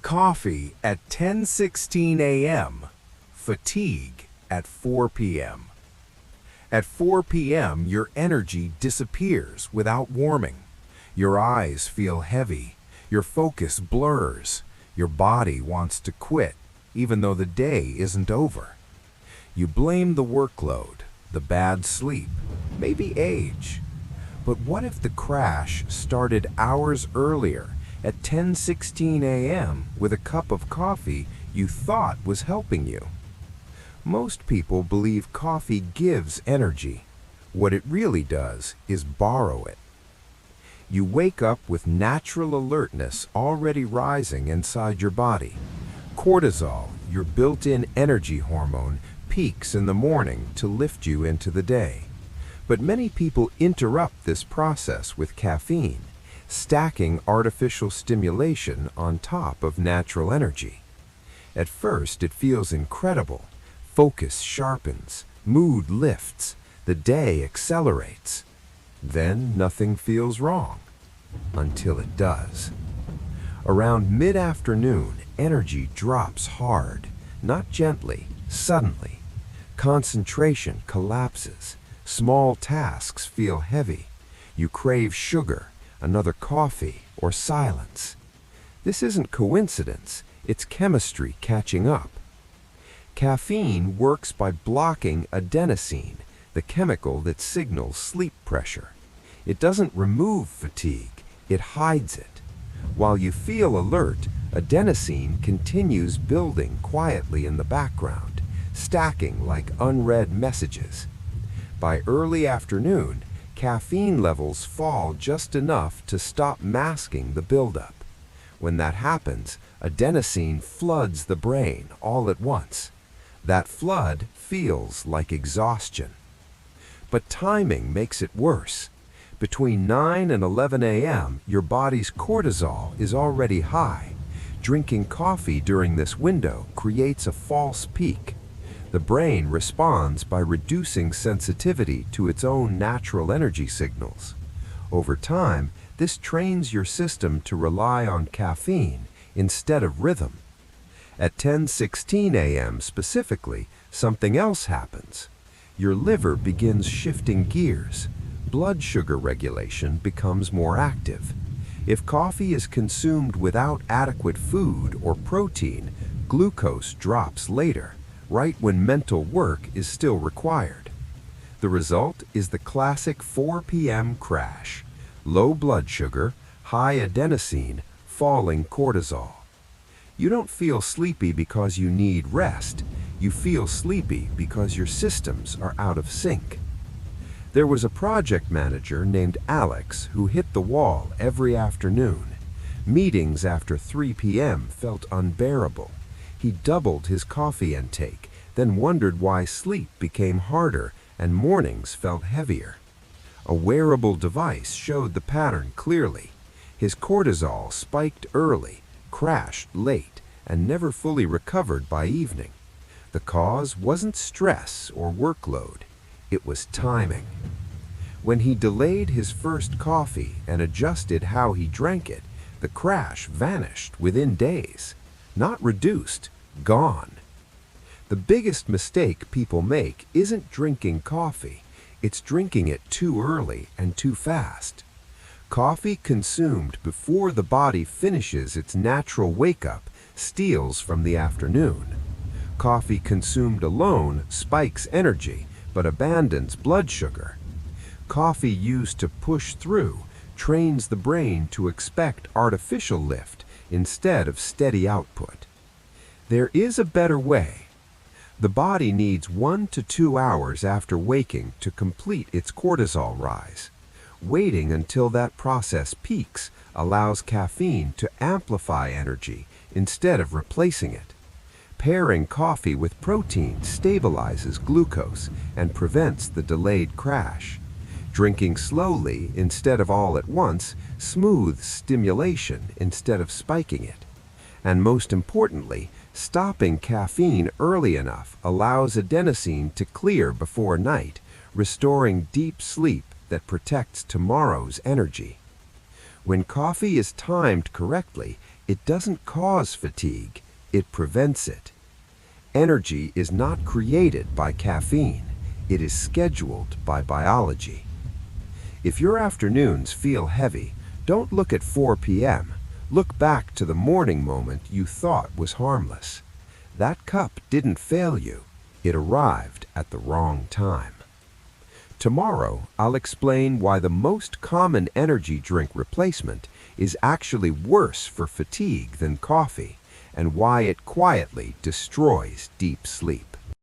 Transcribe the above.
Coffee at 10:16 a.m. Fatigue at 4 p.m. At 4 p.m., your energy disappears without warming. Your eyes feel heavy. Your focus blurs. Your body wants to quit, even though the day isn't over. You blame the workload, the bad sleep, maybe age. But what if the crash started hours earlier at 10:16 a.m. with a cup of coffee you thought was helping you? Most people believe coffee gives energy. What it really does is borrow it. You wake up with natural alertness already rising inside your body. Cortisol, your built-in energy hormone, peaks in the morning to lift you into the day. But many people interrupt this process with caffeine, stacking artificial stimulation on top of natural energy. At first, it feels incredible. Focus sharpens, mood lifts, the day accelerates. Then nothing feels wrong, until it does. Around mid-afternoon, energy drops hard, not gently, suddenly. Concentration collapses. Small tasks feel heavy. You crave sugar, another coffee, or silence. This isn't coincidence, it's chemistry catching up. Caffeine works by blocking adenosine, the chemical that signals sleep pressure. It doesn't remove fatigue, it hides it. While you feel alert, adenosine continues building quietly in the background, stacking like unread messages. By early afternoon, caffeine levels fall just enough to stop masking the buildup. When that happens, adenosine floods the brain all at once. That flood feels like exhaustion. But timing makes it worse. Between 9 and 11 a.m., your body's cortisol is already high. Drinking coffee during this window creates a false peak. The brain responds by reducing sensitivity to its own natural energy signals. Over time, this trains your system to rely on caffeine instead of rhythm. At 10:16 a.m. specifically, something else happens. Your liver begins shifting gears. Blood sugar regulation becomes more active. If coffee is consumed without adequate food or protein, glucose drops later, right when mental work is still required. The result is the classic 4 p.m. crash. Low blood sugar, high adenosine, falling cortisol. You don't feel sleepy because you need rest. You feel sleepy because your systems are out of sync. There was a project manager named Alex who hit the wall every afternoon. Meetings after 3 p.m. felt unbearable. He doubled his coffee intake, then wondered why sleep became harder and mornings felt heavier. A wearable device showed the pattern clearly. His cortisol spiked early, crashed late, and never fully recovered by evening. The cause wasn't stress or workload, it was timing. When he delayed his first coffee and adjusted how he drank it, the crash vanished within days. Not reduced, gone. The biggest mistake people make isn't drinking coffee, it's drinking it too early and too fast. Coffee consumed before the body finishes its natural wake-up steals from the afternoon. Coffee consumed alone spikes energy, but abandons blood sugar. Coffee used to push through trains the brain to expect artificial lift instead of steady output. There is a better way. The body needs 1 to 2 hours after waking to complete its cortisol rise. Waiting until that process peaks allows caffeine to amplify energy instead of replacing it. Pairing coffee with protein stabilizes glucose and prevents the delayed crash. Drinking slowly instead of all at once smooths stimulation instead of spiking it. And most importantly, stopping caffeine early enough allows adenosine to clear before night, restoring deep sleep that protects tomorrow's energy. When coffee is timed correctly, It doesn't cause fatigue, it prevents it. Energy is not created by caffeine, it is scheduled by biology. If your afternoons feel heavy, don't look at 4 p.m. Look back to the morning moment you thought was harmless. That cup didn't fail you, it arrived at the wrong time. Tomorrow, I'll explain why the most common energy drink replacement is actually worse for fatigue than coffee, and why it quietly destroys deep sleep.